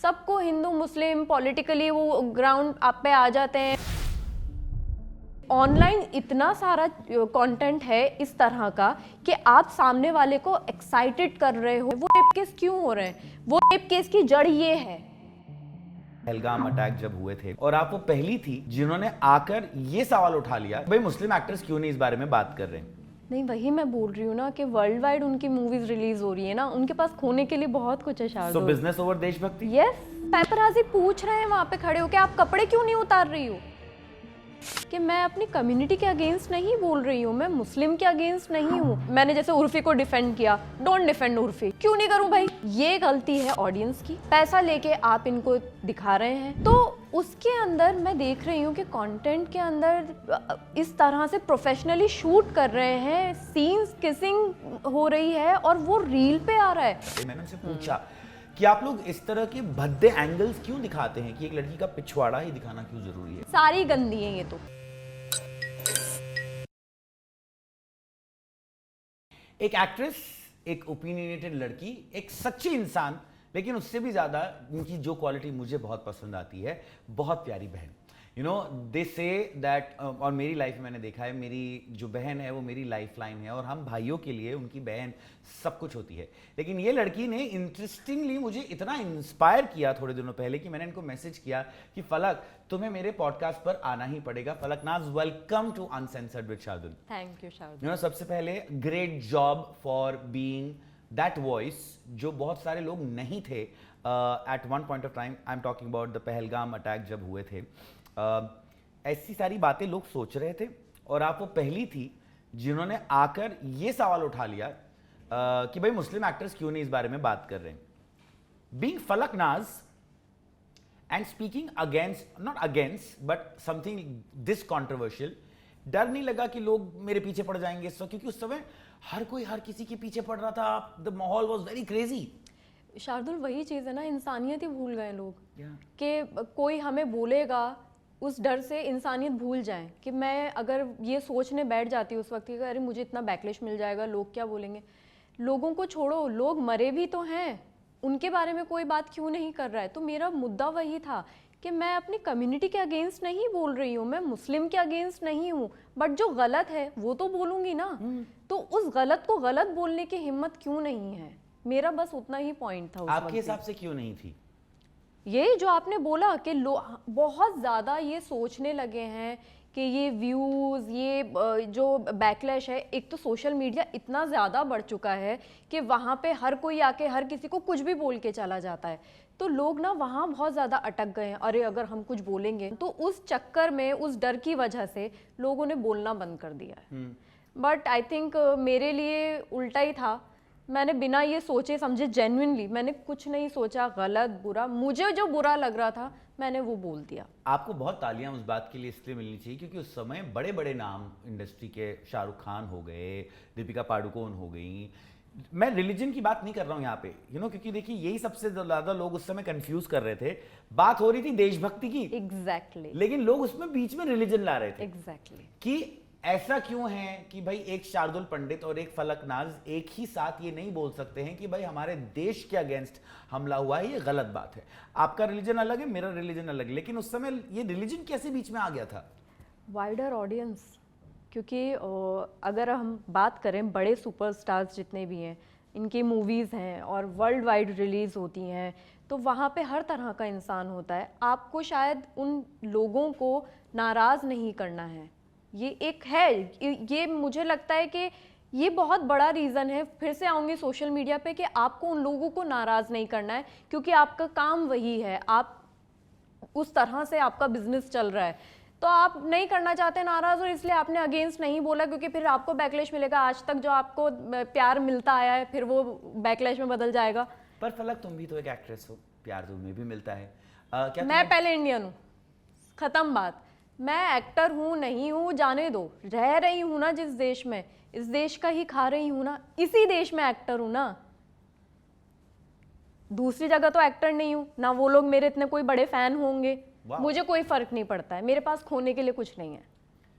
सबको हिंदू मुस्लिम पॉलिटिकली वो ग्राउंड आप पे आ जाते हैं। ऑनलाइन इतना सारा कंटेंट है इस तरह का कि आप सामने वाले को एक्साइटेड कर रहे हो। वो रेप केस क्यों हो रहे हैं? वो रेप केस की जड़ ये है। पहलगाम अटैक जब हुए थे और आप वो पहली थी जिन्होंने आकर ये सवाल उठा लिया, भाई मुस्लिम एक्टर्स क्यों नहीं इस बारे में बात कर रहे हैं। नहीं, वही मैं बोल रही हूँ ना कि वर्ल्ड वाइड उनकी मूवीज रिलीज हो रही है ना, उनके पास खोने के लिए बहुत कुछ है। शायद सो बिजनेस ओवर देशभक्ति। यस, पेपराजी पूछ रहे हैं वहां पे खड़े होके, आप कपड़े क्यों नहीं उतार रही हो? कि मैं अपनी कम्युनिटी के अगेंस्ट नहीं बोल रही हूँ, मैं मुस्लिम के अगेंस्ट नहीं हूँ। मैंने जैसे उर्फी को डिफेंड किया, डोंट डिफेंड उर्फी। क्यों नहीं करूँ भाई? ये गलती है ऑडियंस की। पैसा लेके आप इनको दिखा रहे हैं, तो उसके अंदर मैं देख रही हूँ कि कंटेंट के अंदर इस तरह से प्रोफेशनली शूट कर रहे हैं, सीन्स किसिंग हो रही है और वो रील पे आ रहा है। मैंने उनसे पूछा कि आप लोग इस तरह के भद्दे एंगल्स क्यों दिखाते हैं, कि एक लड़की का पिछवाड़ा ही दिखाना क्यों जरूरी है। सारी गंदी है ये तो। एक एक्ट्रेस, एक ओपिनियनेटेड लड़की, एक सच्ची इंसान, लेकिन उससे भी ज्यादा उनकी जो क्वालिटी मुझे बहुत पसंद आती है, बहुत प्यारी बहन। You know they say that, और मेरी लाइफ में मैंने देखा है, मेरी जो बहन है वो मेरी लाइफ लाइन है और हम भाइयों के लिए उनकी बहन सब कुछ होती है। लेकिन ये लड़की ने इंटरेस्टिंगली मुझे इतना इंस्पायर किया थोड़े दिनों पहले कि मैंने इनको मैसेज किया कि फलक, तुम्हें मेरे पॉडकास्ट पर आना ही पड़ेगा। Falaq Naaz, welcome to uncensored with Shardul. Thank you Shardul. You know, सबसे पहले great job for being that voice जो बहुत सारे लोग नहीं थे at one point of time. I am talking about the Pahalgam attack जब हुए थे। ऐसी सारी बातें लोग सोच रहे थे और आप वो पहली थी जिन्होंने आकर ये सवाल उठा लिया कि भाई मुस्लिम एक्टर्स क्यों नहीं इस बारे में बात कर रहे हैं। Being Falaknaz and speaking against, not against but something this controversial, डर नहीं लगा कि लोग मेरे पीछे पड़ जाएंगे इस वक्त? क्योंकि उस समय हर कोई हर किसी के पीछे पड़ रहा था, द माहौल वाज वेरी क्रेजी। शार्दुल, वही चीज़ है ना, इंसानियत ही भूल गए लोग। कि कोई हमें बोलेगा, उस डर से इंसानियत भूल जाएं। कि मैं अगर ये सोचने बैठ जाती हूँ उस वक्त कि अरे मुझे इतना बैकलिश मिल जाएगा, लोग क्या बोलेंगे। लोगों को छोड़ो, लोग मरे भी तो हैं, उनके बारे में कोई बात क्यों नहीं कर रहा है? तो मेरा मुद्दा वही था कि मैं अपनी कम्युनिटी के अगेंस्ट नहीं बोल रही हूँ, मैं मुस्लिम के अगेंस्ट नहीं हूँ, बट जो गलत है वो तो बोलूँगी ना। तो उस गलत को गलत बोलने की हिम्मत क्यों नहीं है? मेरा बस उतना ही पॉइंट था। आपके हिसाब से क्यों नहीं थी? ये जो आपने बोला कि बहुत ज़्यादा ये सोचने लगे हैं कि ये व्यूज़, ये जो बैकलैश है, एक तो सोशल मीडिया इतना ज़्यादा बढ़ चुका है कि वहाँ पे हर कोई आके हर किसी को कुछ भी बोल के चला जाता है। तो लोग ना वहाँ बहुत ज़्यादा अटक गए हैं, अरे अगर हम कुछ बोलेंगे तो उस चक्कर में, उस डर की वजह से लोगों ने बोलना बंद कर दिया है। बट आई थिंक मेरे लिए उल्टा ही था। मैंने बिना ये सोचे समझे, जेन्युइनली मैंने कुछ नहीं सोचा गलत बुरा, मुझे जो बुरा लग रहा था मैंने वो बोल दिया। आपको बहुत तालियां उस बात के लिए इसलिए मिलनी चाहिए क्योंकि उस समय बड़े बड़े नाम इंडस्ट्री के, शाहरुख खान हो गए, दीपिका पादुकोण हो गई। मैं रिलीजन की बात नहीं कर रहा हूं यहाँ पे, यू नो, क्योंकि देखिए यही सबसे ज्यादा लोग उस समय कंफ्यूज कर रहे थे। बात हो रही थी देशभक्ति की, एग्जैक्टली, लेकिन लोग उसमें बीच में रिलीजन ला रहे थे। एग्जैक्टली। कि ऐसा क्यों है कि भाई एक शार्दुल पंडित और एक फलकनाज एक ही साथ ये नहीं बोल सकते हैं कि भाई हमारे देश के अगेंस्ट हमला हुआ है, ये गलत बात है। आपका रिलीजन अलग है, मेरा रिलीजन अलग है, लेकिन उस समय ये रिलीजन कैसे बीच में आ गया था? वाइडर ऑडियंस, क्योंकि अगर हम बात करें बड़े सुपरस्टार्स जितने भी हैं, इनकी मूवीज़ हैं और वर्ल्ड वाइड रिलीज़ होती हैं, तो वहाँ पे हर तरह का इंसान होता है। आपको शायद उन लोगों को नाराज़ नहीं करना है, ये एक है। ये मुझे लगता है कि ये बहुत बड़ा रीज़न है, फिर से आऊँगी सोशल मीडिया पे, कि आपको उन लोगों को नाराज़ नहीं करना है क्योंकि आपका काम वही है, आप उस तरह से आपका बिजनेस चल रहा है, तो आप नहीं करना चाहते नाराज़, और इसलिए आपने अगेंस्ट नहीं बोला क्योंकि फिर आपको बैकलैश मिलेगा। आज तक जो आपको प्यार मिलता आया है फिर वो बैकलैश में बदल जाएगा। पर फलक, तुम भी तो एक एक्ट्रेस हो, प्यार तुम्हें भी मिलता है। क्या मैं पहले इंडियन हूँ, ख़त्म बात। मैं एक्टर हूँ नहीं हूँ जाने दो, रह रही हूँ ना जिस देश में, इस देश का ही खा रही हूँ ना, इसी देश में एक्टर हूँ ना, दूसरी जगह तो एक्टर नहीं हूँ ना। वो लोग मेरे इतने कोई बड़े फैन होंगे, मुझे कोई फर्क नहीं पड़ता है, मेरे पास खोने के लिए कुछ नहीं है।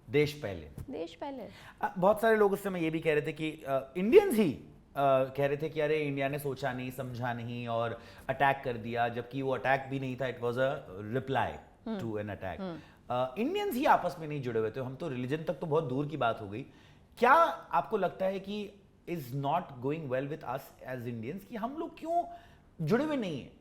देश पहले, देश पहले। बहुत सारे लोग उस समय ये भी कह रहे थे कि इंडियंस ही कह रहे थे कि अरे इंडिया ने सोचा नहीं समझा नहीं और अटैक कर दिया, जबकि वो अटैक भी नहीं था, it was a reply to an attack. Indians ही आपस में नहीं जुड़े हुए थे, हम तो रिलीजन तक तो बहुत दूर की बात हो गई। क्या आपको लगता है कि is not going well with us as Indians, कि हम लोग क्यों जुड़े हुए नहीं है?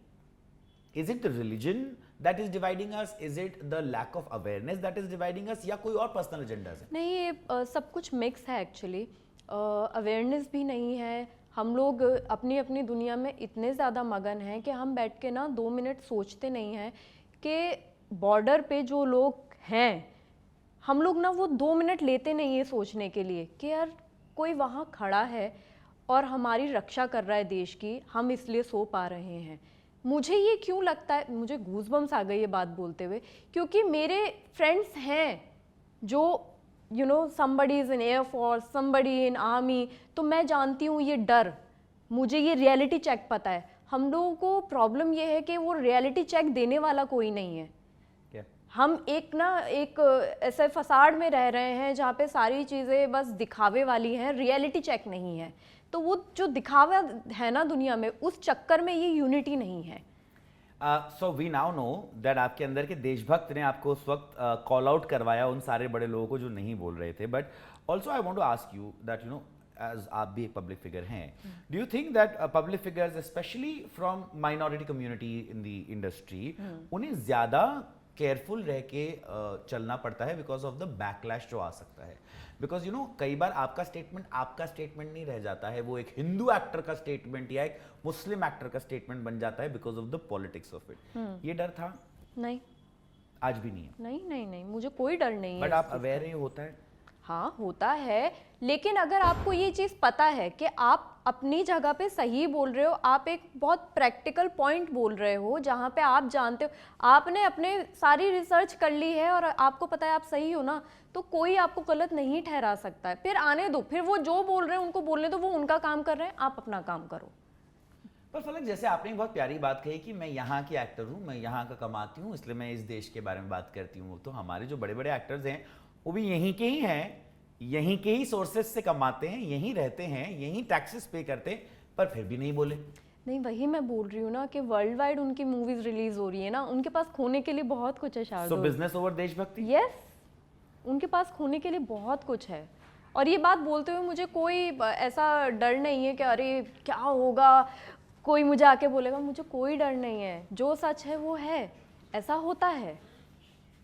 Is it the religion that is dividing us, is it the lack of awareness that is dividing us, या कोई और पर्सनल एजेंडास है? नहीं, ये सब कुछ मिक्स है एक्चुअली। अवेयरनेस भी नहीं है, हम लोग अपनी अपनी दुनिया में इतने ज़्यादा मगन हैं कि हम बैठ के ना 2 मिनट सोचते नहीं हैं कि बॉर्डर पे जो लोग हैं, हम लोग ना वो 2 मिनट लेते नहीं है सोचने के लिए कि यार कोई वहाँ खड़ा है और हमारी रक्षा कर रहा है देश की, हम इसलिए सो पा रहे हैं। मुझे ये क्यों लगता है, मुझे गूज़बम्स आ गई ये बात बोलते हुए, क्योंकि मेरे फ्रेंड्स हैं जो somebody is in air force, somebody in army, तो मैं जानती हूँ ये डर, मुझे ये रियलिटी चेक पता है। हम लोगों को प्रॉब्लम ये है कि वो रियलिटी चेक देने वाला कोई नहीं है। हम एक ऐसे फसाड में रह रहे हैं जहाँ पे सारी चीज़ें बस दिखावे वाली हैं, रियलिटी चेक नहीं है। तो वो जो दिखावा है ना दुनिया में, उस चक्कर में ये यूनिटी नहीं है। So we now know that आपके अंदर के देशभक्त ने आपको उस वक्त कॉल आउट करवाया उन सारे बड़े लोगों को जो नहीं बोल रहे थे, but also I want to ask you that as आप भी एक पब्लिक फिगर हैं, do you think that public figures specially from minority community in the industry, उन्हें ज़्यादा केयरफुल रह के चलना पड़ता है बिकॉज ऑफ द बैकलैश जो आ सकता है? बिकॉज कई बार आपका स्टेटमेंट नहीं रह जाता है, वो एक हिंदू एक्टर का स्टेटमेंट या एक मुस्लिम एक्टर का स्टेटमेंट बन जाता है because of the politics of it. ये डर था? नहीं, आज भी नहीं है? नहीं नहीं नहीं, मुझे कोई डर नहीं है। बट आप अवेयर ही होता है? हाँ होता है, लेकिन अगर आपको ये चीज़ पता है कि आप अपनी जगह पे सही बोल रहे हो, आप एक बहुत प्रैक्टिकल पॉइंट बोल रहे हो जहाँ पे आप जानते हो, आपने अपने सारी रिसर्च कर ली है और आपको पता है आप सही हो ना, तो कोई आपको गलत नहीं ठहरा सकता है। फिर आने दो, फिर वो जो बोल रहे हैं उनको बोलने दो, वो उनका काम कर रहे हैं, आप अपना काम करो। पर फलक, जैसे आपने बहुत प्यारी बात कही कि मैं यहाँ की एक्टर हूँ, मैं यहाँ का कमाती हूँ, इसलिए मैं इस देश के बारे में बात करती हूँ। तो हमारे जो बड़े बड़े एक्टर्स हैं वो भी यहीं के ही हैं, यहीं के ही सोर्सेज से कमाते हैं, यहीं रहते हैं, यहीं टैक्सेस पे करते हैं, पर फिर भी नहीं बोले। नहीं, वही मैं बोल रही हूँ ना कि वर्ल्ड वाइड उनकी मूवीज रिलीज हो रही है ना, उनके पास खोने के लिए बहुत कुछ है शार्दुल। सो बिजनेस ओवर देशभक्ति? यस, उनके पास खोने के लिए बहुत कुछ है। और ये बात बोलते हुए मुझे कोई ऐसा डर नहीं है कि अरे क्या होगा, कोई मुझे आके बोलेगा, मुझे कोई डर नहीं है। जो सच है वो है, ऐसा होता है।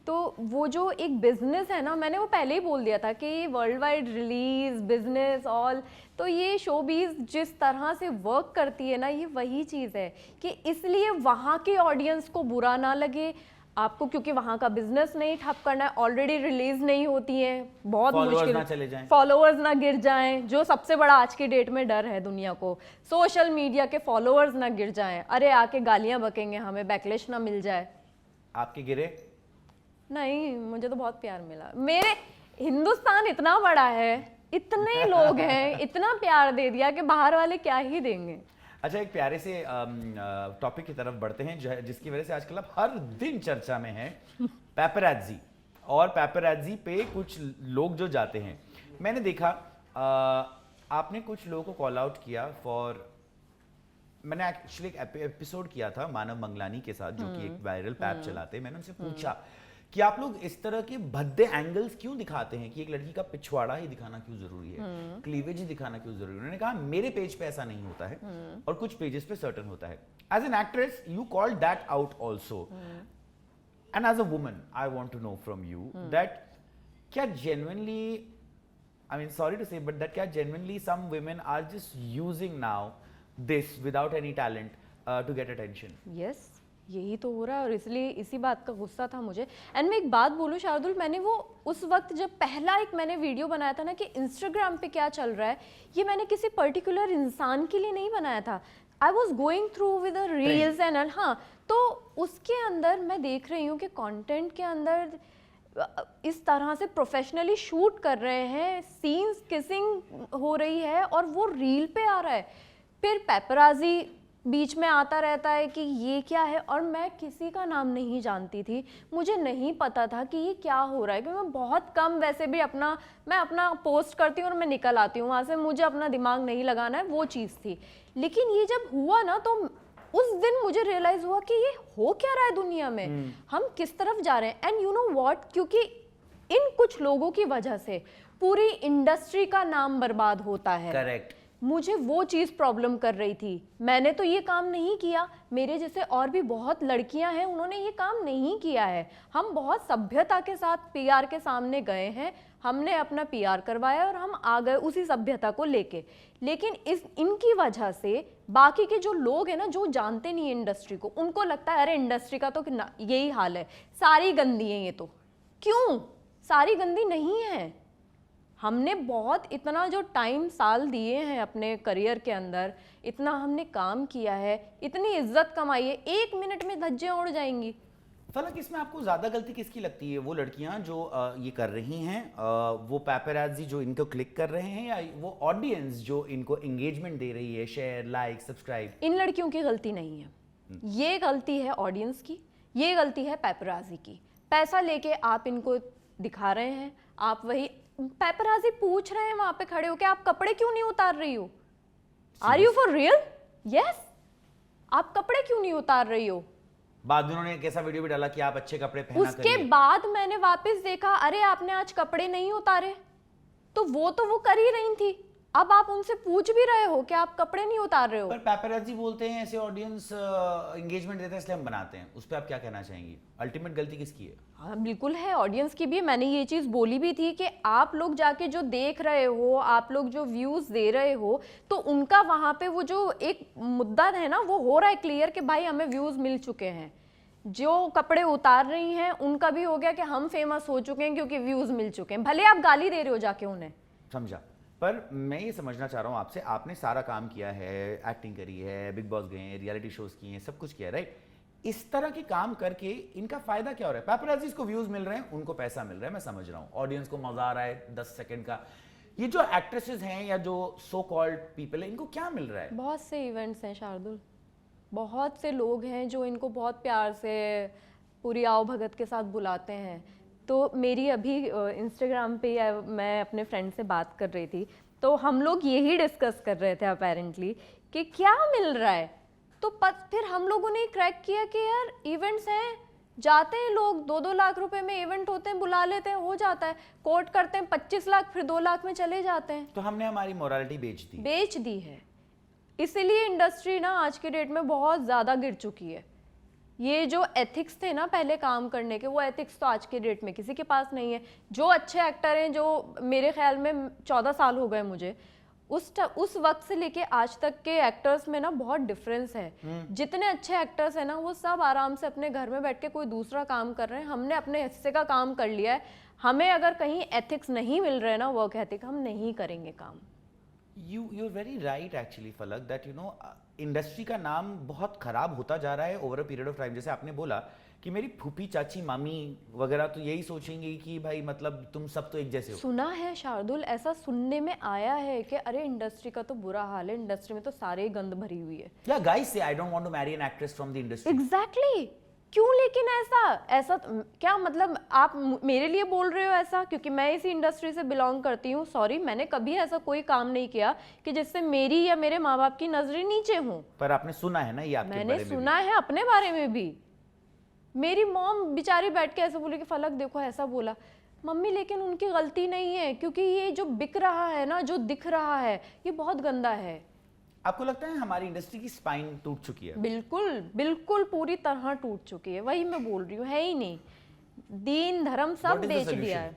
तो वो जो एक बिजनेस है ना, मैंने वो पहले ही बोल दिया था कि ये world wide release business all, तो ये शोबीज जिस तरह से वर्क करती है ना, ये वही चीज़ है कि इसलिए वहाँ के ऑडियंस को बुरा ना लगे आपको, क्योंकि वहाँ का बिजनेस नहीं ठप करना है, ऑलरेडी रिलीज नहीं होती है, बहुत मुश्किल, फॉलोअर्स ना गिर जाएं, जो सबसे बड़ा आज की डेट में डर है दुनिया को, सोशल मीडिया के फॉलोअर्स ना गिर जाएं, अरे आके गालियाँ बकेंगे हमें, बैकलेश ना मिल जाए। आपके गिरे? नहीं, मुझे तो बहुत प्यार मिला। मेरे हिंदुस्तान इतना बड़ा है, इतने लोग हैं, इतना प्यार दे दिया कि बाहर वाले क्या ही देंगे। अच्छा, एक प्यारे से टॉपिक की तरफ बढ़ते हैं जिसकी वजह से आजकल आप हर दिन चर्चा में है, पैपराज़ी। और पैपराज़ी पे कुछ लोग जो जाते हैं, मैंने देखा आपने कुछ लोगों को कॉल आउट किया फॉर, मैंने एक्चुअली एक एपिसोड किया था मानव मंगलानी के साथ जो कि एक वायरल पैप चलाते हैं। मैंने उनसे पूछा कि आप लोग इस तरह के भद्दे एंगल्स क्यों दिखाते हैं, कि एक लड़की का पिछवाड़ा ही दिखाना क्यों जरूरी है, क्लीवेज ही दिखाना क्यों जरूरी है? उन्होंने कहा मेरे पेज पे ऐसा नहीं होता है और कुछ पेजेस पे सर्टन होता है। As an actress you called that out also, and as a woman I want to know from you that क्या genuinely, I mean sorry to say, but that क्या genuinely some women are just using now this without any talent to get attention? Yes, यही तो हो रहा है और इसलिए इसी बात का गुस्सा था मुझे। एंड मैं एक बात बोलूँ शार्दुल, मैंने वो उस वक्त जब पहला एक मैंने वीडियो बनाया था ना कि इंस्टाग्राम पे क्या चल रहा है, ये मैंने किसी पर्टिकुलर इंसान के लिए नहीं बनाया था। I was going through with reels and हाँ, तो उसके अंदर मैं देख रही हूँ कि कंटेंट के अंदर इस तरह से प्रोफेशनली शूट कर रहे हैं, सीन्स किसिंग हो रही है और वो रील पे आ रहा है। फिर पेपराजी बीच में आता रहता है कि ये क्या है, और मैं किसी का नाम नहीं जानती थी, मुझे नहीं पता था कि ये क्या हो रहा है, क्योंकि मैं बहुत कम वैसे भी मैं अपना पोस्ट करती हूँ और मैं निकल आती हूँ वहाँ से, मुझे अपना दिमाग नहीं लगाना है, वो चीज़ थी। लेकिन ये जब हुआ ना तो उस दिन मुझे रियलाइज़ हुआ कि ये हो क्या रहा है दुनिया में, हम किस तरफ जा रहे हैं। एंड यू नो व्हाट, क्योंकि इन कुछ लोगों की वजह से पूरी इंडस्ट्री का नाम बर्बाद होता है। करेक्ट। मुझे वो चीज़ प्रॉब्लम कर रही थी। मैंने तो ये काम नहीं किया, मेरे जैसे और भी बहुत लड़कियां हैं, उन्होंने ये काम नहीं किया है। हम बहुत सभ्यता के साथ पीआर के सामने गए हैं, हमने अपना पीआर करवाया और हम आ गए उसी सभ्यता को लेके। लेकिन इनकी वजह से बाकी के जो लोग हैं ना, जो जानते नहीं इंडस्ट्री को, उनको लगता है अरे इंडस्ट्री का तो यही हाल है, सारी गंदी है ये तो। क्यों? सारी गंदी नहीं है। हमने बहुत इतना जो टाइम साल दिए हैं अपने करियर के अंदर, इतना हमने काम किया है, इतनी इज्जत कमाई है, 1 मिनट में धज्जियां उड़ जाएंगी। फलक, इसमें आपको ज़्यादा गलती किसकी लगती है? वो लड़कियां जो ये कर रही हैं, वो पैपराज़ी जो इनको क्लिक कर रहे हैं, या वो ऑडियंस जो इनको एंगेजमेंट दे रही है, शेयर, लाइक, सब्सक्राइब? इन लड़कियों की गलती नहीं है, ये गलती है ऑडियंस की, ये गलती है पैपराज़ी की। पैसा लेके आप इनको दिखा रहे हैं, आप वही पैपराज़ी पूछ रहे हैं वहां पे खड़े होके, आप कपड़े क्यों नहीं उतार रही हो? Are you for real? Yes, आप कपड़े क्यों नहीं उतार रही हो? बाद में उन्होंने कैसा वीडियो भी डाला कि आप अच्छे कपड़े पहना उसके करिए। बाद मैंने वापस देखा, अरे आपने आज कपड़े नहीं उतारे, तो वो कर ही रही थी। अब आप उनसे पूछ भी रहे हो कि आप कपड़े नहीं उतार रहे हो। पर पैपराज़ी बोलते हैं ऐसे ऑडियंस एंगेजमेंट देते हैं इसलिए हम बनाते हैं, उस पर आप क्या कहना चाहेंगी? अल्टीमेट गलती किसकी है? हाँ बिल्कुल है, ऑडियंस की भी। मैंने ये चीज़ बोली भी थी कि आप लोग जाके जो देख रहे हो, आप लोग जो व्यूज़ दे रहे हो, तो उनका वहाँ पे वो जो एक मुद्दा है ना, वो हो रहा है क्लियर कि भाई हमें व्यूज़ मिल चुके हैं। जो कपड़े उतार रही हैं उनका भी हो गया कि हम फेमस हो चुके हैं क्योंकि व्यूज़ मिल चुके हैं, भले आप गाली दे रहे हो जाके उन्हें। समझा। पर मैं ये समझना चाह रहा हूँ आपसे, आपने सारा काम किया है, एक्टिंग करी है, बिग बॉस गए हैं, रियलिटी शोज किए हैं, सब कुछ किया है, राइट? इस तरह के काम करके इनका फायदा क्या हो रहा है? पैपराज़ीज़ को व्यूज मिल रहे हैं, उनको पैसा मिल रहा है, मैं समझ रहा हूँ, ऑडियंस को मजा आ रहा है 10 सेकंड का। ये जो एक्ट्रेसेस हैं या जो सो कॉल्ड पीपल है, इनको क्या मिल रहा है? बहुत से इवेंट्स हैं शार्दुल, बहुत से लोग हैं जो इनको बहुत प्यार से पूरी आओ भगत के साथ बुलाते हैं। तो मेरी अभी इंस्टाग्राम पे मैं अपने फ्रेंड से बात कर रही थी, तो हम लोग यही डिस्कस कर रहे थे अपेरेंटली कि क्या मिल रहा है। तो फिर हम लोगों ने क्रैक किया कि यार इवेंट्स हैं, जाते हैं लोग, 2-2 लाख रुपए में इवेंट होते हैं, बुला लेते हैं, हो जाता है, कोट करते हैं 25 लाख, फिर 2 लाख में चले जाते हैं। तो हमने हमारी मोरालिटी बेच दी है। इसीलिए इंडस्ट्री ना आज के डेट में बहुत ज़्यादा गिर चुकी है। ये जो एथिक्स थे ना पहले काम करने के, वो एथिक्स तो आज के डेट में किसी के पास नहीं है। जो अच्छे एक्टर हैं, जो मेरे ख्याल में 14 साल हो गए मुझे, उस वक्त से लेके आज तक के एक्टर्स में ना बहुत डिफरेंस है। जितने अच्छे एक्टर्स हैं ना, वो सब आराम से अपने घर में बैठ के कोई दूसरा काम कर रहे हैं। हमने अपने हिस्से का काम कर लिया है। हमें अगर कहीं एथिक्स नहीं मिल रहे ना, वर्क एथिक, हम नहीं करेंगे काम। You're very right actually, फलक, that you know इंडस्ट्री का नाम बहुत खराब होता जा रहा है over a period of time. जैसे आपने बोला कि मेरी फूफी, चाची, मामी वगैरह तो यही सोचेंगी कि भाई मतलब तुम सब तो एक जैसे हो। सुना है शार्दुल, ऐसा सुनने में आया है कि अरे इंडस्ट्री का तो बुरा हाल है, इंडस्ट्री में तो सारे गंद भरी हुई है। या गाइस से I don't want to marry an actress from the industry. Exactly. क्यों? लेकिन ऐसा क्या मतलब आप मेरे लिए बोल रहे हो ऐसा? क्योंकि मैं इसी इंडस्ट्री से बिलोंग करती हूँ। सॉरी, मैंने कभी ऐसा कोई काम नहीं किया कि जिससे मेरी या मेरे माँ बाप की नजरें नीचे हों। पर आपने सुना है ना ये आपके बारे में? मैंने सुना है अपने बारे में भी। मेरी मॉम बेचारी बैठ के ऐसे बोली कि फलक देखो ऐसा बोला। मम्मी लेकिन उनकी गलती नहीं है, क्योंकि ये जो बिक रहा है ना, जो दिख रहा है, ये बहुत गंदा है। आपको लगता है हमारी इंडस्ट्री की स्पाइन टूट चुकी है? बिल्कुल बिल्कुल पूरी तरह टूट चुकी है। वही मैं बोल रही हूँ, है ही नहीं, दीन धर्म सब बेच दिया है।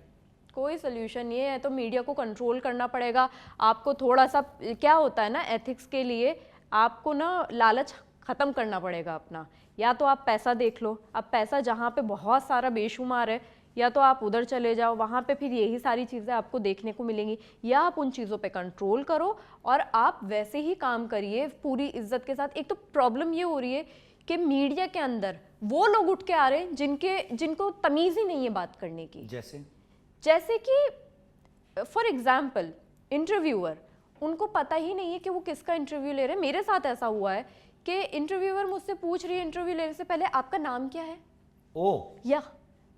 कोई सोल्यूशन ये है तो मीडिया को कंट्रोल करना पड़ेगा। आपको थोड़ा सा क्या होता है ना, एथिक्स के लिए आपको ना लालच खत्म करना पड़ेगा अपना। या तो आप पैसा देख लो, अब पैसा जहाँ पे बहुत सारा बेशुमार है, या तो आप उधर चले जाओ, वहाँ पे फिर यही सारी चीज़ें आपको देखने को मिलेंगी। या आप उन चीज़ों पे कंट्रोल करो और आप वैसे ही काम करिए पूरी इज्जत के साथ। एक तो प्रॉब्लम ये हो रही है कि मीडिया के अंदर वो लोग उठ के आ रहे हैं जिनको तमीज़ ही नहीं है बात करने की। जैसे कि फॉर एग्जाम्पल इंटरव्यूअर, उनको पता ही नहीं है कि वो किसका इंटरव्यू ले रहे हैं। मेरे साथ ऐसा हुआ है कि इंटरव्यूअर मुझसे पूछ रही है इंटरव्यू लेने से पहले आपका नाम क्या है, ओ या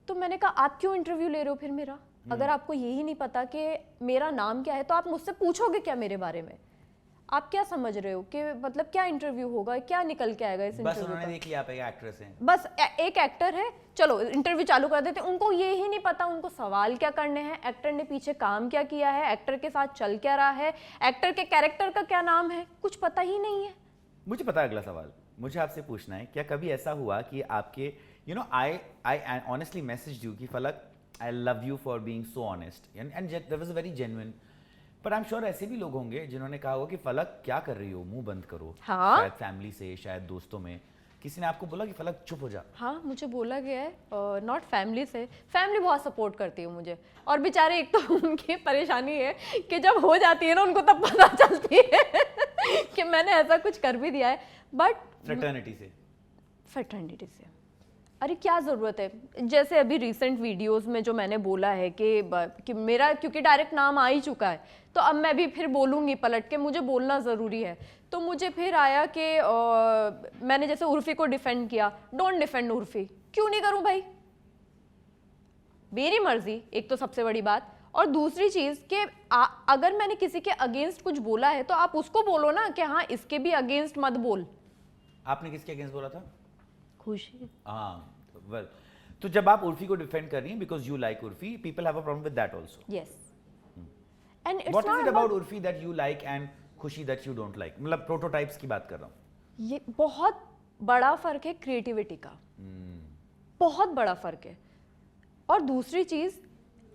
तो मैंने कहा आप क्यों इंटरव्यू ले रहे हो फिर मेरा, अगर आपको यही नहीं पता कि मेरा नाम क्या है तो आप मुझसे पूछोगे क्या मेरे बारे में, आप क्या समझ रहे हो कि मतलब क्या इंटरव्यू होगा, क्या निकल के आएगा इस बस इंटरव्यू उन्होंने का। देख लिया आप एक एक्ट्रेस हैं। बस एक एक्टर है, चलो इंटरव्यू चालू कर देते, उनको ये ही नहीं पता उनको सवाल क्या करने हैं, एक्टर ने पीछे काम क्या किया है, एक्टर के साथ चल क्या रहा है, एक्टर के कैरेक्टर का क्या नाम है, कुछ पता ही नहीं है। मुझे पता है अगला सवाल मुझे आपसे पूछना है, क्या कभी ऐसा हुआ कि आपके आई ऑनेस्टली मैसेज यू कि फलक I love you for being so honest and that was very genuine, पर आई एम श्योर ऐसे भी लोग होंगे जिन्होंने कहा होगा कि फलक क्या कर रही हो, मुंह बंद करो। हाँ? शायद फैमिली से, शायद दोस्तों में किसी ने आपको बोला कि फलक चुप हो जा। हाँ मुझे बोला गया है, नॉट फैमिली से, फैमिली बहुत सपोर्ट करती है मुझे, और बेचारे एक तो उनकी परेशानी है कि जब हो जाती है ना उनको तब पता चलती है कि मैंने ऐसा कुछ कर भी दिया है, बट फ्रेटर्निटी से, फ्रेटर्निटी से अरे क्या ज़रूरत है, जैसे अभी रिसेंट वीडियोस में जो मैंने बोला है कि मेरा क्योंकि डायरेक्ट नाम आ ही चुका है तो अब मैं भी फिर बोलूँगी पलट के, मुझे बोलना ज़रूरी है, तो मुझे फिर आया कि मैंने जैसे उर्फ़ी को डिफेंड किया, डोंट डिफेंड उर्फ़ी, क्यों नहीं करूँ भाई, मेरी मर्जी, एक तो सबसे बड़ी बात, और दूसरी चीज़ कि अगर मैंने किसी के अगेंस्ट कुछ बोला है तो आप उसको बोलो ना कि हाँ इसके भी अगेंस्ट मत बोल। आपने किसके अगेंस्ट बोला था? खुशी। हाँ वेल, तो जब आप उर्फी को डिफेंड कर रही हैं because you like Urfi, people have a problem with that also. Yes and it's what is not it about Urfi that you like and खुशी दैट यू डोंट लाइक? मतलब प्रोटोटाइप्स की बात कर रहा हूँ। ये बहुत बड़ा फर्क है क्रिएटिविटी का, बहुत बड़ा फर्क है, और दूसरी चीज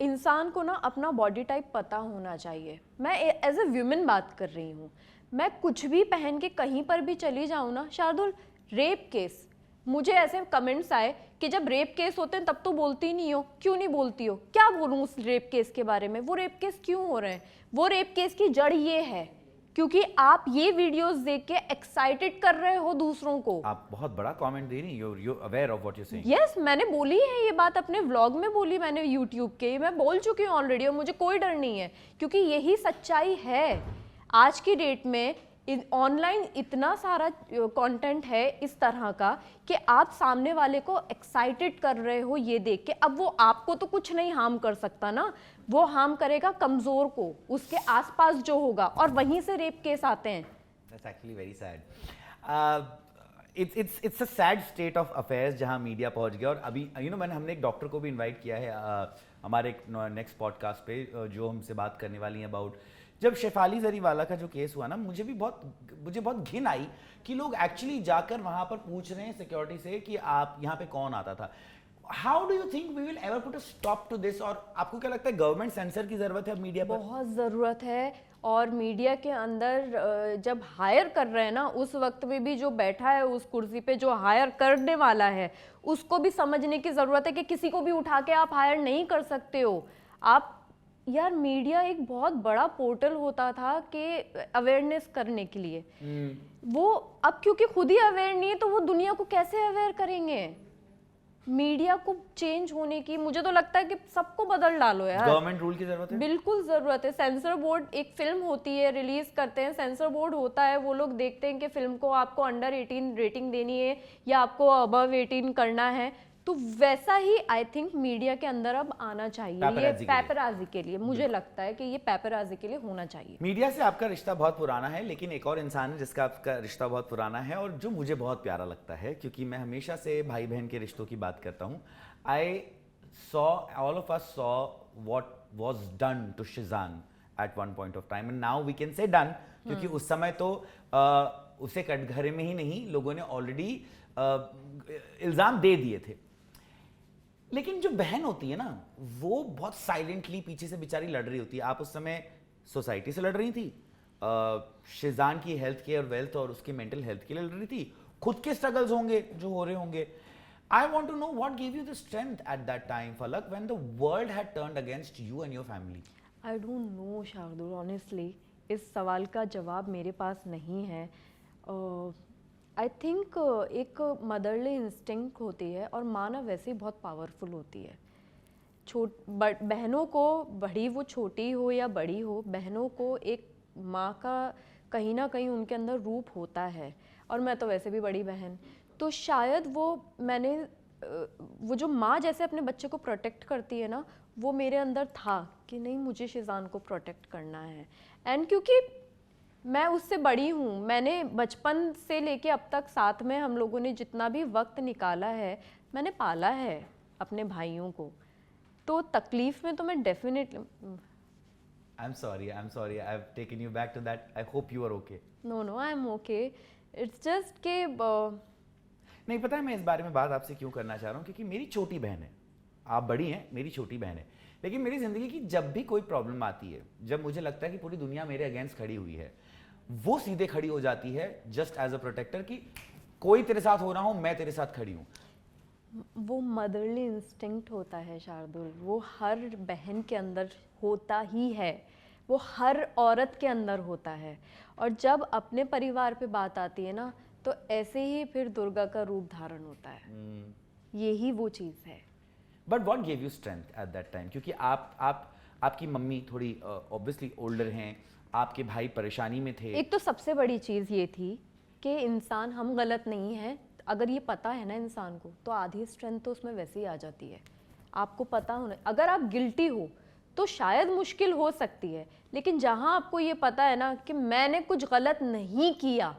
इंसान को ना अपना बॉडी टाइप पता होना चाहिए। मैं एज ए व्यूमन बात कर रही हूँ, मैं कुछ भी पहन के कहीं पर भी चली जाऊँ ना, शार्दुल रेप केस, मुझे ऐसे कमेंट्स आए कि जब रेप केस होते हैं तब तो बोलती नहीं हो, क्यों नहीं बोलती हो, क्या बोलूँ उस रेप केस के बारे में, वो रेप केस क्यों हो रहे हैं, वो रेप केस की जड़ ये है क्योंकि आप ये वीडियोस देख के एक्साइटेड कर रहे हो दूसरों को। आप बहुत बड़ा कमेंट दे रही हैं, you aware of what you saying. Yes मैंने बोली है ये बात, अपने व्लॉग में बोली मैंने, यूट्यूब के मैं बोल चुकी हूँ ऑलरेडी, और मुझे कोई डर नहीं है क्योंकि यही सच्चाई है। आज की डेट में ऑनलाइन इतना सारा कंटेंट है इस तरह का कि आप सामने वाले को एक्साइटेड कर रहे हो ये देख के, अब वो आपको तो कुछ नहीं हार्म कर सकता ना, वो हार्म करेगा कमजोर को, उसके आसपास जो होगा, और वहीं से रेप केस आते हैं। That's actually very sad. It's a sad state of affairs जहाँ मीडिया पहुँच गया, और अभी हमने एक डॉक्टर को भी इनवाइट किया है हमारे नेक्स्ट पॉडकास्ट पे जो हमसे बात करने वाली हैं अबाउट, जब शेफाली जरीवाला का जो केस हुआ ना, मुझे बहुत घिन आई कि लोग एक्चुअली जाकर वहाँ पर पूछ रहे हैं सिक्योरिटी से कि आप यहाँ पे कौन आता था। How do you think we will ever put a stop to this? और आपको क्या लगता है गवर्नमेंट सेंसर की जरूरत है मीडिया पर? बहुत ज़रूरत है, और मीडिया के अंदर जब हायर कर रहे हैं ना, उस वक्त में भी जो बैठा है उस कुर्सी पे, जो हायर करने वाला है, उसको भी समझने की ज़रूरत है कि किसी को भी उठा के आप हायर नहीं कर सकते हो आप। यार मीडिया एक बहुत बड़ा पोर्टल होता था कि अवेयरनेस करने के लिए, वो अब क्योंकि खुद ही अवेयर नहीं है तो वो दुनिया को कैसे अवेयर करेंगे? मीडिया को चेंज होने की, मुझे तो लगता है कि सबको बदल डालो यार। गवर्नमेंट रूल की जरूरत है, बिल्कुल जरूरत है। सेंसर बोर्ड, एक फिल्म होती है रिलीज करते हैं, सेंसर बोर्ड होता है, वो लोग देखते हैं कि फिल्म को आपको अंडर 18 रेटिंग देनी है या आपको अबव 18 करना है, तो वैसा ही आई थिंक मीडिया के अंदर अब आना चाहिए। ये पैपराजी के लिए मुझे लगता है कि ये पैपराजी के लिए होना चाहिए। मीडिया से आपका रिश्ता बहुत पुराना है, लेकिन एक और इंसान है जिसका आपका रिश्ता बहुत पुराना है और जो मुझे बहुत प्यारा लगता है, क्योंकि मैं हमेशा से भाई बहन के रिश्तों की बात करता हूँ। All of us saw what was done to Sheezan at one point of time, and now we can say done, क्योंकि उस समय तो उसे कटघरे में ही नहीं, लोगों ने ऑलरेडी इल्जाम दे दिए थे। लेकिन जो बहन होती है ना, वो बहुत साइलेंटली पीछे से बेचारी लड़ रही होती है। आप उस समय सोसाइटी से लड़ रही थी, शिजान की हेल्थ केयर वेल्थ और उसकी मेंटल हेल्थ के लिए लड़ रही थी, खुद के स्ट्रगल्स होंगे जो हो रहे होंगे। I want to know what give you the strength at that time Falak, when the world had turned against you and your family? I don't know Shardul, honestly इस सवाल का जवाब मेरे पास नहीं है। आई थिंक एक मदरली इंस्टिंक्ट होती है, और माँ ना वैसे ही बहुत पावरफुल होती है। बहनों को, बड़ी वो छोटी हो या बड़ी हो, बहनों को एक माँ का कहीं ना कहीं उनके अंदर रूप होता है, और मैं तो वैसे भी बड़ी बहन, तो शायद वो जो माँ जैसे अपने बच्चे को प्रोटेक्ट करती है ना, वो मेरे अंदर था कि नहीं, मुझे शिजान को प्रोटेक्ट करना है। एंड क्योंकि मैं उससे बड़ी हूँ, मैंने बचपन से लेके अब तक साथ में हम लोगों ने जितना भी वक्त निकाला है, मैंने पाला है अपने भाइयों को, तो तकलीफ में तो मैं definitely I'm sorry, I've taken you back to that. I hope you are okay. No I am okay. It's just के नहीं, पता है मैं इस बारे में बात आपसे क्यों करना चाह रहा हूँ, क्योंकि मेरी छोटी बहन है, आप बड़ी हैं, मेरी छोटी बहन है, लेकिन मेरी ज़िंदगी की जब भी कोई प्रॉब्लम आती है, जब मुझे लगता है कि पूरी दुनिया मेरे अगेंस्ट खड़ी हुई है, वो सीधे खड़ी हो जाती है जस्ट एज अ प्रोटेक्टर कि कोई तेरे साथ हो रहा हूँ, मैं तेरे साथ खड़ी हूँ। वो मदरली इंस्टिंक्ट होता है शार्दुल, वो हर बहन के अंदर होता ही है, वो हर औरत के अंदर होता है। और जब अपने परिवार पे बात आती है ना, तो ऐसे ही फिर दुर्गा का रूप धारण होता है। यही वो चीज़ है। But what gave you strength at that time? क्योंकि आपकी मम्मी थोड़ी ऑब्वियसली ओल्डर हैं, आपके भाई परेशानी में थे। एक तो सबसे बड़ी चीज़ ये थी कि इंसान, हम गलत नहीं हैं, अगर ये पता है ना इंसान को, तो आधी स्ट्रेंथ तो उसमें वैसे ही आ जाती है। आपको पता होना, अगर आप गिल्टी हो तो शायद मुश्किल हो सकती है, लेकिन जहाँ आपको ये पता है ना कि मैंने कुछ गलत नहीं किया,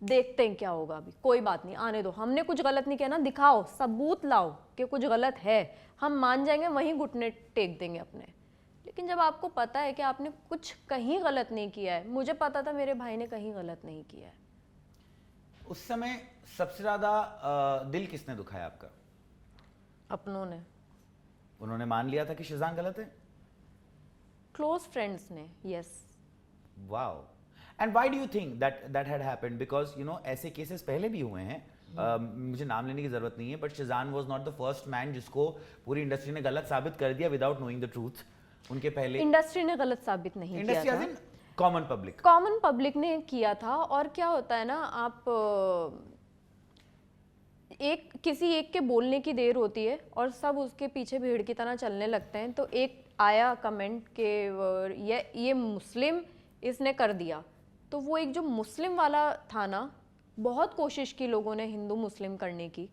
देखते हैं क्या होगा, अभी कोई बात नहीं, आने दो, हमने कुछ गलत नहीं किया ना, दिखाओ, सबूत लाओ कि कुछ गलत है, हम मान जाएंगे, वहीं घुटने टेक देंगे अपने। लेकिन जब आपको पता है कि आपने कुछ कहीं गलत नहीं किया है, मुझे पता था मेरे भाई ने कहीं गलत नहीं किया है। उस समय सबसे ज्यादा दिल किसने दुखाया आपका? अपनों ने। उन्होंने मान लिया था कि शिजान गलत है? क्लोज फ्रेंड्स ने, yes. Wow. And why do you think that had happened? Because you know ऐसे केसेस पहले भी हुए हैं, मुझे नाम लेने की जरूरत नहीं है, but Sheezan was not the first man जिसको पूरी इंडस्ट्री ने गलत साबित कर दिया विदाउट नोइंग द ट्रूथ। उनके पहले इंडस्ट्री ने गलत साबित नहीं किया था, industry as in common public ने किया था। और क्या होता है ना, आप किसी एक के बोलने की देर होती है और सब उसके पीछे भीड़ की तरह चलने लगते हैं। तो एक आया कमेंट के ये मुस्लिम इसने कर दिया, तो वो एक जो मुस्लिम वाला था ना, बहुत कोशिश की लोगों ने हिंदू मुस्लिम करने की,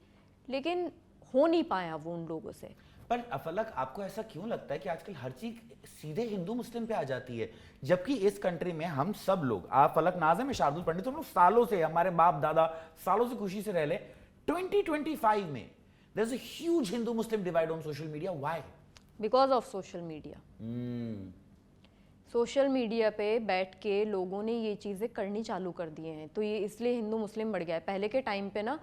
लेकिन हो नहीं पाया वो उन लोगों से। पर फलक, आपको ऐसा क्यों लगता है कि आजकल हर चीज सीधे हिंदू मुस्लिम पे आ जाती है, जबकि इस कंट्री में हम सब लोग, आप फलक नाज़ है, मैं शार्दुल पंडित, हम लोग सालों से, हमारे बाप दादा सालों से खुशी से रह ले, 2025 में there is a huge Hindu Muslim divide on social media. Why? Because of social media. Social media पे बैठ के लोगों ने ये चीज़ें करनी चालू कर दिए हैं, तो ये इसलिए हिंदू मुस्लिम बढ़ गया है। पहले के टाइम पे ना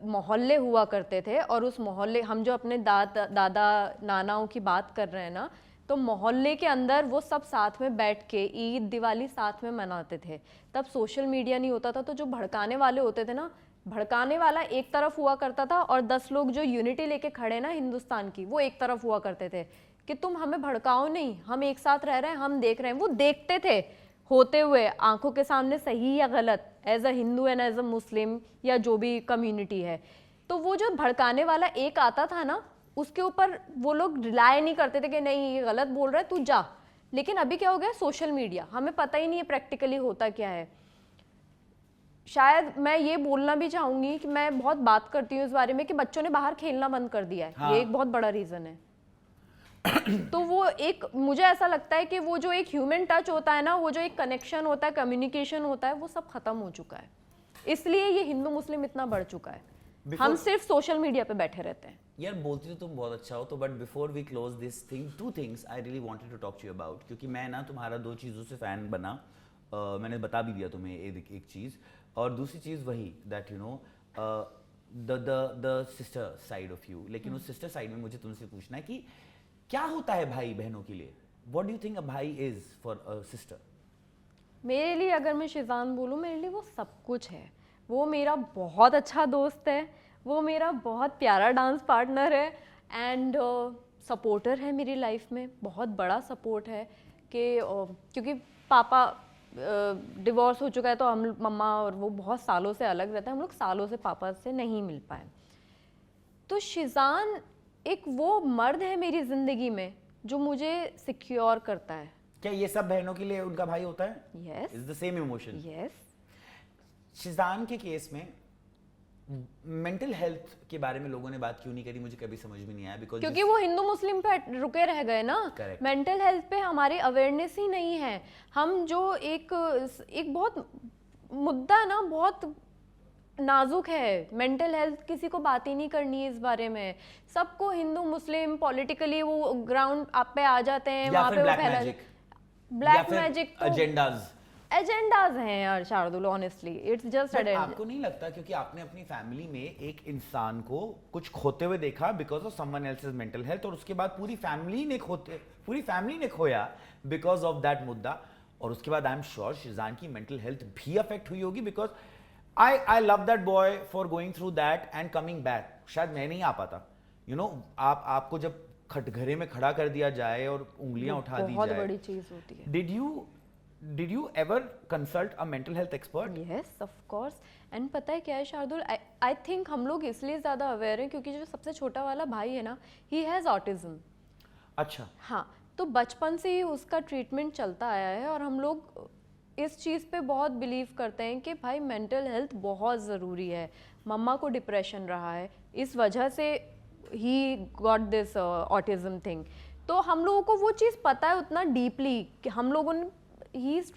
मोहल्ले हुआ करते थे, और उस मोहल्ले, हम जो अपने दादा नानाओं की बात कर रहे हैं ना, तो मोहल्ले के अंदर वो सब साथ में बैठ के ईद दिवाली साथ में मनाते थे। तब सोशल मीडिया नहीं होता था, तो जो भड़काने वाले होते थे ना, भड़काने वाला एक तरफ हुआ करता था, और 10 लोग जो यूनिटी लेके खड़े ना हिंदुस्तान की, वो एक तरफ हुआ करते थे कि तुम हमें भड़काओ नहीं, हम एक साथ रह रहे हैं, हम देख रहे हैं। वो देखते थे होते हुए आंखों के सामने, सही या गलत, as a Hindu and as a Muslim या जो भी कम्युनिटी है। तो वो जो भड़काने वाला एक आता था ना, उसके ऊपर वो लोग रिलाय नहीं करते थे कि नहीं ये गलत बोल रहा है, तू जा। लेकिन अभी क्या हो गया, सोशल मीडिया, हमें पता ही नहीं है प्रैक्टिकली होता क्या है। शायद मैं ये बोलना भी चाहूंगी कि मैं बहुत बात करती हूँ इस बारे में कि बच्चों ने बाहर खेलना बंद कर दिया है। हाँ। ये एक बहुत बड़ा रीजन है। तो वो एक, मुझे ऐसा लगता है कि वो जो एक ह्यूमन टच होता है ना, वो जो एक कनेक्शन होता है, कम्युनिकेशन होता है, वो सब खत्म हो चुका है। इसलिए ये हिंदू मुस्लिम इतना बढ़ चुका है। हम सिर्फ सोशल मीडिया पे बैठे रहते हैं। यार बोलती तो तुम बहुत अच्छा हो, तो but before we close this thing, 2 things I really wanted to talk to you about, क्योंकि मैं ना तुम्हारा 2 चीज़ों से फ़ैन बना, मैंने बता भी दिया तुम्हें एक चीज़, और दूसरी चीज़ वही that you know the sister side of you. लेकिन उस सिस्टर साइड में मुझे तुमसे पूछना है कि क्या होता है भाई बहनों के लिए? व्हाट डू यू थिंक अ भाई इज फॉर अ सिस्टर? मेरे लिए, अगर मैं शिजान बोलूँ, मेरे लिए वो सब कुछ है। वो मेरा बहुत अच्छा दोस्त है, वो मेरा बहुत प्यारा डांस पार्टनर है, एंड सपोर्टर है मेरी लाइफ में, बहुत बड़ा सपोर्ट है कि क्योंकि पापा डिवोर्स हो चुका है, तो हम मम्मा और वो बहुत सालों से अलग रहते हैं, हम लोग सालों से पापा से नहीं मिल पाए। तो शिजान एक वो मर्द है मेरी ज़िंदगी में जो मुझे सिक्योर करता है। क्या ये सब बहनों के लिए उनका भाई होता है? Yes. Is the same emotion? Yes. Sheezan के केस में मेंटल हेल्थ के बारे में लोगों ने बात क्यों नहीं करी, मुझे कभी समझ में नहीं आया। बिकॉज क्योंकि वो हिंदू मुस्लिम पे रुके रह गए ना। Correct. मेंटल हेल्थ पे हमारी अवेयरनेस ही नहीं है। हम जो एक बहुत मुद्दा ना बहुत नाजुक है, मेंटल हेल्थ, किसी को बात ही नहीं करनी है इस बारे में। सबको हिंदू मुस्लिम पॉलिटिकली वो ग्राउंड आप पे आ जाते हैं, वहाँ पे वो फैला। ब्लैक मैजिक एजेंडाज हैं यार Shardul, honestly it's just agenda. आपको नहीं लगता क्योंकि आपने अपनी फैमिली में एक इंसान को कुछ खोते हुए देखा because of someone else's mental health, और उसके बाद पूरी फैमिली ने खोया बिकॉज ऑफ दैट मुद्दा, और उसके बाद आई एम श्योर शिजान की मेंटल हेल्थ भी अफेक्ट हुई होगी। Because I love that boy for going through that and coming back. शायद मैं नहीं आ पाता, यू नो, आपको जब खटघरे में खड़ा कर दिया जाए और उंगलियां उठा दी जाए, बहुत बड़ी चीज होती है। Did you ever consult a mental health expert? Yes, of course. And पता है क्या है शार्दुल, I think हम लोग इसलिए ज़्यादा अवेयर हैं क्योंकि जो सबसे छोटा वाला भाई है ना, he has autism. अच्छा। हाँ, तो बचपन से ही उसका ट्रीटमेंट चलता आया है, और हम लोग इस चीज़ पे बहुत बिलीव करते हैं कि भाई मेंटल हेल्थ बहुत ज़रूरी है। मम्मा को डिप्रेशन रहा है, इस वजह से he got this autism thing. तो हम लोगों को वो चीज़ पता है उतना डीपली कि हम लोगों ने, ही इज़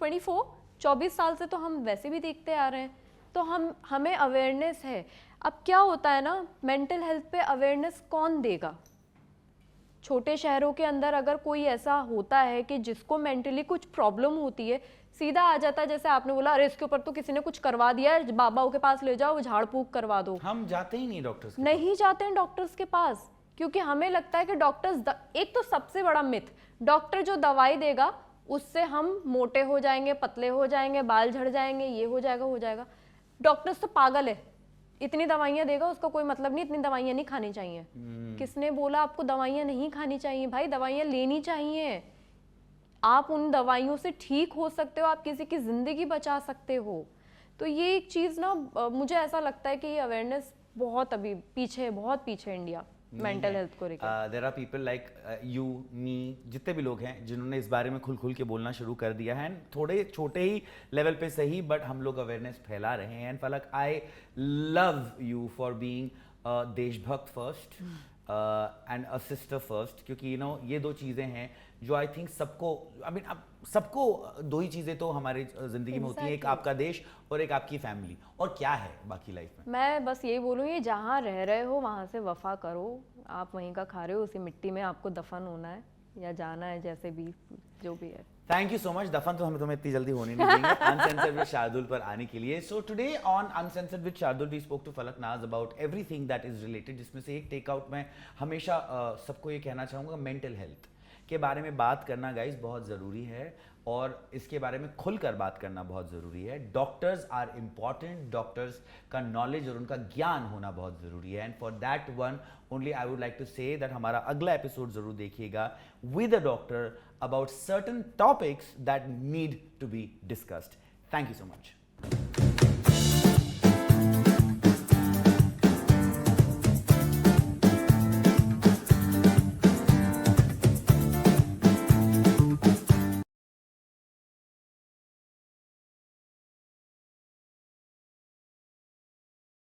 24 साल से तो हम वैसे भी देखते आ रहे हैं, तो हमें अवेयरनेस है। अब क्या होता है ना, मेंटल हेल्थ पे अवेयरनेस कौन देगा? छोटे शहरों के अंदर अगर कोई ऐसा होता है कि जिसको मेंटली कुछ प्रॉब्लम होती है, सीधा आ जाता है, जैसे आपने बोला, अरे इसके ऊपर तो किसी ने कुछ करवा दिया है, बाबा के पास ले जाओ, वो झाड़ फूक करवा दो। हम जाते ही नहीं डॉक्टर्स नहीं जाते हैं डॉक्टर्स के पास, क्योंकि हमें लगता है कि डॉक्टर्स, एक तो सबसे बड़ा मिथ, डॉक्टर जो दवाई देगा उससे हम मोटे हो जाएंगे, पतले हो जाएंगे, बाल झड़ जाएंगे, ये हो जाएगा। डॉक्टर्स तो पागल है, इतनी दवाइयां देगा उसका कोई मतलब नहीं, इतनी दवाइयां नहीं खानी चाहिए। किसने बोला आपको दवाइयां नहीं खानी चाहिए? भाई दवाइयां लेनी चाहिए, आप उन दवाइयों से ठीक हो सकते हो, आप किसी की जिंदगी बचा सकते हो। तो ये एक चीज ना, मुझे ऐसा लगता है कि ये अवेयरनेस बहुत अभी पीछे, बहुत पीछे इंडिया मेंटल हेल्थ को लेकर। There are people like you, me, जितने भी लोग हैं जिन्होंने इस बारे में खुल के बोलना शुरू कर दिया है, थोड़े छोटे ही लेवल पे सही, बट हम लोग अवेयरनेस फैला रहे हैं। Falak, I love you for being देशभक्त first and a sister first, क्योंकि यू नो ये दो चीज़ें हैं जो आई थिंक सबको, आई मीन अब सबको दो ही चीज़ें तो हमारी ज़िंदगी में होती हैं, एक आपका देश और एक आपकी फैमिली, और क्या है बाकी लाइफ में। मैं बस यही बोलूँगी, जहाँ रह रहे हो वहाँ से वफा करो, आप वहीं का खा रहे हो, उसी मिट्टी में आपको दफन होना है या जाना है, जैसे भी जो भी है। Thank you so much. दफन तो हम तुम्हें इतनी जल्दी होने नहीं देंगे अनसेंसर्ड विद शार्दुल पर आने के लिए। So today on uncensored with Shardul we spoke to Falaq Naaz about everything that is related, जिसमें से एक टेक आउट मैं हमेशा सबको ये कहना चाहूँगा, मेंटल हेल्थ के बारे में बात करना गाइस बहुत ज़रूरी है, और इसके बारे में खुलकर बात करना बहुत ज़रूरी है। डॉक्टर्स आर इम्पॉर्टेंट, डॉक्टर्स का नॉलेज और उनका ज्ञान होना बहुत ज़रूरी है, and for that one only I would like to say that हमारा अगला एपिसोड ज़रूर देखिएगा with a doctor about certain topics that need to be discussed. Thank you so much.